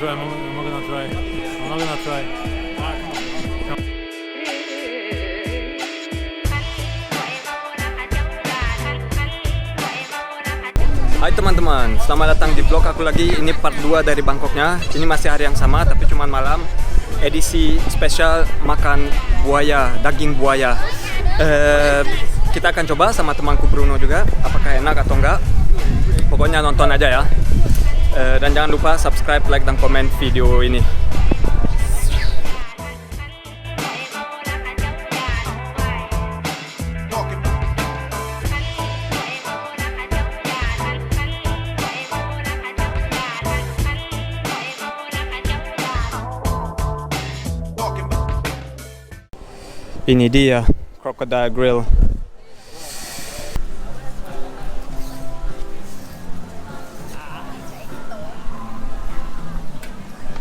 try. I'm not gonna try. I'm not gonna try. Hai teman-teman, selamat datang di vlog aku lagi. Ini part 2 dari Bangkoknya. Ini masih hari yang sama tapi cuman malam. Edisi spesial makan buaya, daging buaya. Kita akan coba sama temanku Bruno juga, apakah enak atau enggak. Pokoknya nonton aja ya. Dan jangan lupa subscribe, like, dan komen video ini. Ini dia Crocodile Grill.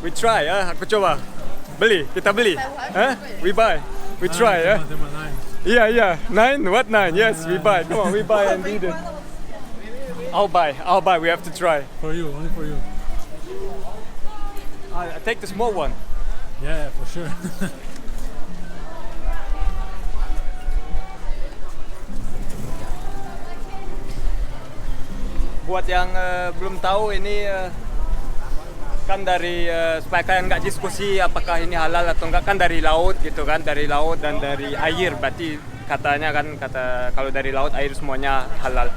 We try ya, aku coba. Beli, kita beli. We buy. We try ya. Iya, 9, what 9? Yes, we buy. Come on, we buy and eat it. I'll buy. We have to try. For you, only for you. I take the small one. Yeah, for sure. Buat yang belum tahu, ini kan dari supaya kalian nggak diskusi apakah ini halal atau enggak, kan dari laut gitu kan, dari laut dan dari air. Berarti katanya kan, kalau dari laut air semuanya halal.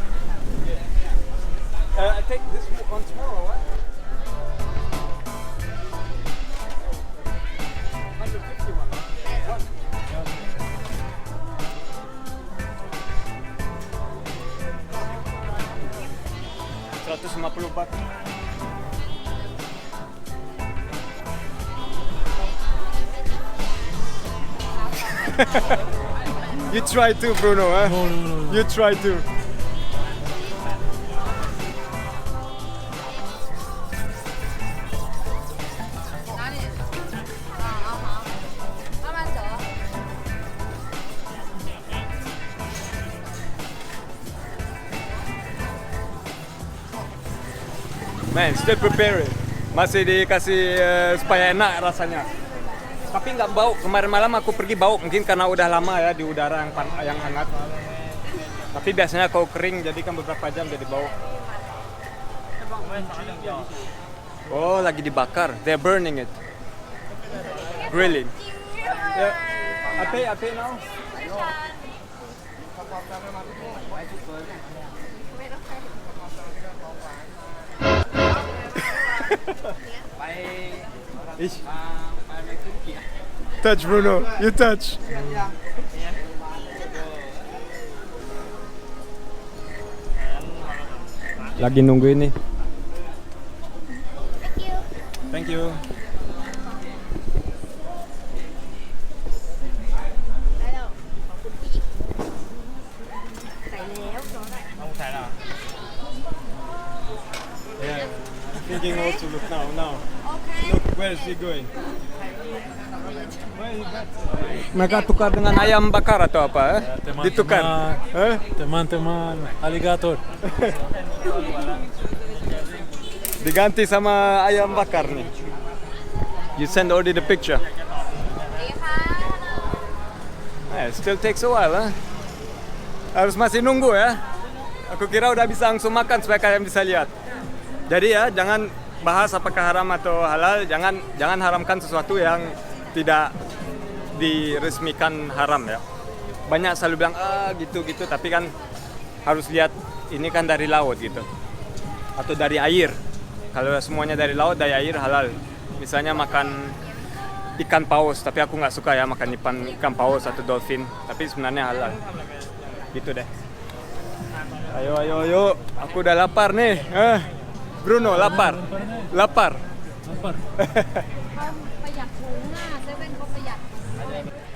I take this one small or what? 150 baht. You try too, Bruno, huh? No. You try too. Man, still preparing. Masih dikasih supaya enak rasanya. Tapi nggak bau. Kemarin malam aku pergi bau. Mungkin karena udah lama ya di udara yang hangat. Tapi biasanya kalau kering jadi kan beberapa jam jadi bau. Oh, lagi dibakar. They're burning it. Grilling. Yeah. I pay now. Touch, Bruno, you touch. Lagi nunggu ini. Thank you. Yeah, thinking also look now. Look, where is he going? Mereka tukar dengan ayam bakar atau apa? Ditukar. Teman-teman alligator. Diganti sama ayam bakar nih. You send already the picture. Still takes a while, huh? Harus masih nunggu ya. Aku kira udah bisa langsung makan supaya kalian bisa lihat. Jadi ya, jangan bahas apakah haram atau halal. Jangan haramkan sesuatu yang tidak diresmikan haram ya. Banyak selalu bilang gitu, tapi kan harus lihat ini kan dari laut gitu. Atau dari air. Kalau semuanya dari laut, dari air halal. Misalnya makan ikan paus, tapi aku nggak suka ya makan ikan paus atau dolphin. Tapi sebenarnya halal. Gitu deh. Ayo. Aku udah lapar nih. Bruno, lapar.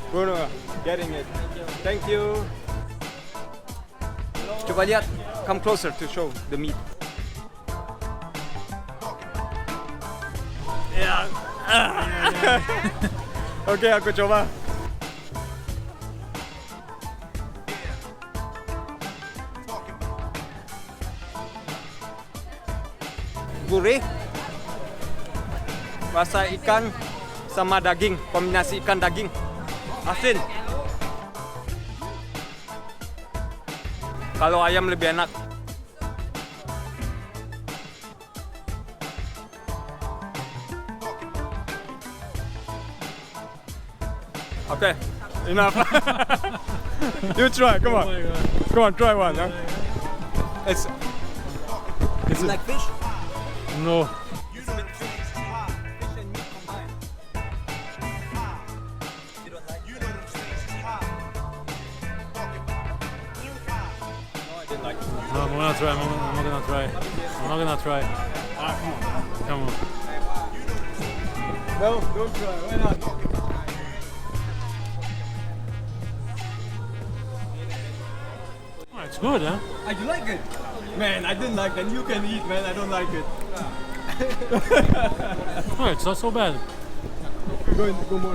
Bruno, getting it. Thank you. Coba lihat, come closer to show the meat. Ya. Oke, aku coba. Gurih. rasa ikan sama daging, kombinasi ikan daging asin. Kalau ayam lebih enak. Okay, enough. You try, come Oh on. my god. Come on, try one. Huh? It's You like fish? No. Fish and meat combined. You don't like? No, I'm gonna try. I'm not gonna try. I'm not gonna try. Come on. no, don't try. Why not? Oh, it's good, huh? You like it? Man, I didn't like it. You can eat, man. I don't like it. Oh, it's not so bad. Go more.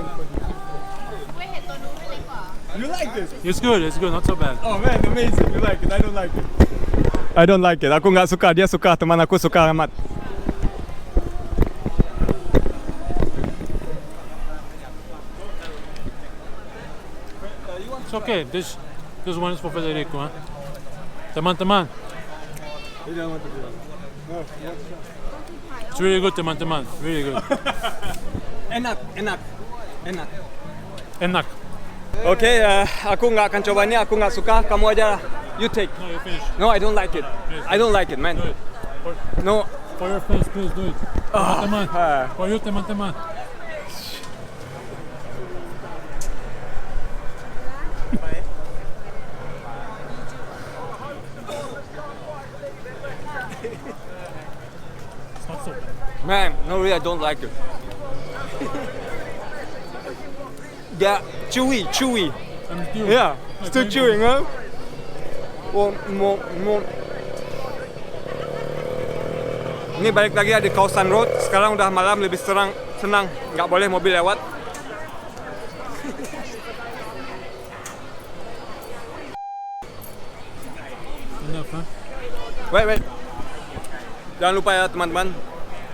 You like this? It's good. It's good. Not so bad. Oh man, amazing. You like it. I don't like it. I don't like it. Aku nggak suka. Dia suka. Teman aku suka amat. It's okay. This one is for Federico, huh? Teman-teman. He don't want to do it. No. It's really good, teman-teman. Really good. Enak. Enak. Okay, aku nggak akan coba ini. Aku nggak suka. Kamu aja. You take. No, you finish. No, I don't like it. I don't like it, man. Do it. No. For your face, please do it. Teman-teman. Ah. For you, teman-teman. It's not so bad. Man, no, really, I don't like it. Yeah, chewy. And you. Yeah, still chewing, huh? Oh, mo. Ini balik lagi di kawasan road. Sekarang udah malam, lebih senang. Nggak boleh mobil lewat. Enough, huh? Wait. Jangan lupa ya teman-teman,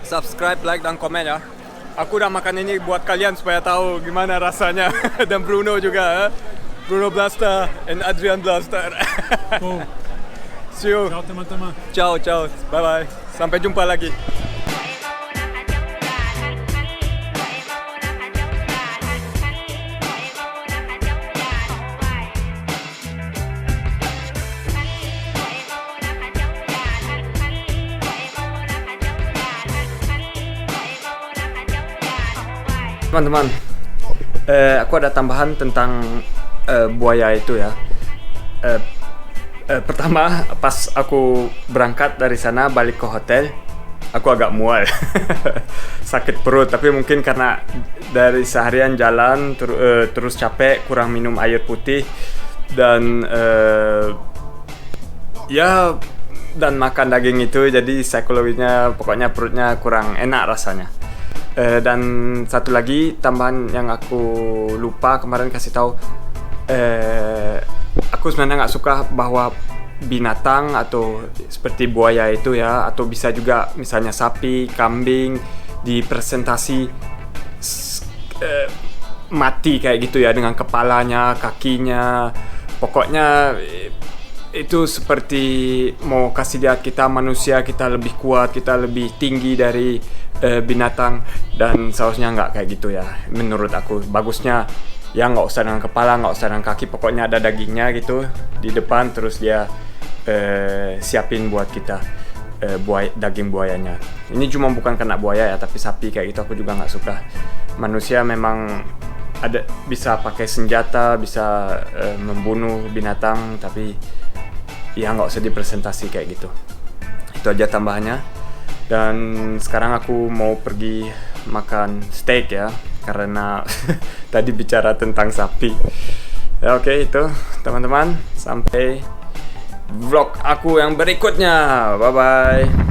subscribe, like, dan komen ya. Aku udah makan ini buat kalian supaya tahu gimana rasanya. Dan Bruno juga, Bruno Blaster and Adrian Blaster. Go. See you. Ciao, teman-teman. Ciao. Bye. Sampai jumpa lagi. Teman-teman, aku ada tambahan tentang buaya itu ya. Pertama, pas aku berangkat dari sana balik ke hotel, aku agak mual, sakit perut. Tapi mungkin karena dari seharian jalan terus capek, kurang minum air putih dan dan makan daging itu, jadi psikologinya pokoknya perutnya kurang enak rasanya. Dan satu lagi tambahan yang aku lupa kemarin kasih tahu, aku sebenarnya nggak suka bahwa binatang atau seperti buaya itu ya, atau bisa juga misalnya sapi, kambing dipresentasi mati kayak gitu ya, dengan kepalanya, kakinya, pokoknya itu seperti mau kasih lihat kita manusia, kita lebih kuat, kita lebih tinggi dari binatang, dan seharusnya nggak kayak gitu ya. Menurut aku bagusnya ya nggak usah dengan kepala, nggak usah dengan kaki, pokoknya ada dagingnya gitu di depan, terus dia siapin buat kita daging buayanya. Ini cuma bukan kena buaya ya, tapi sapi kayak gitu aku juga nggak suka. Manusia memang ada bisa pakai senjata, bisa membunuh binatang, tapi ya nggak usah dipresentasi kayak gitu. Itu aja tambahannya. Dan sekarang aku mau pergi makan steak ya, karena tadi bicara tentang sapi. Ya, oke, itu teman-teman, sampai vlog aku yang berikutnya. Bye bye.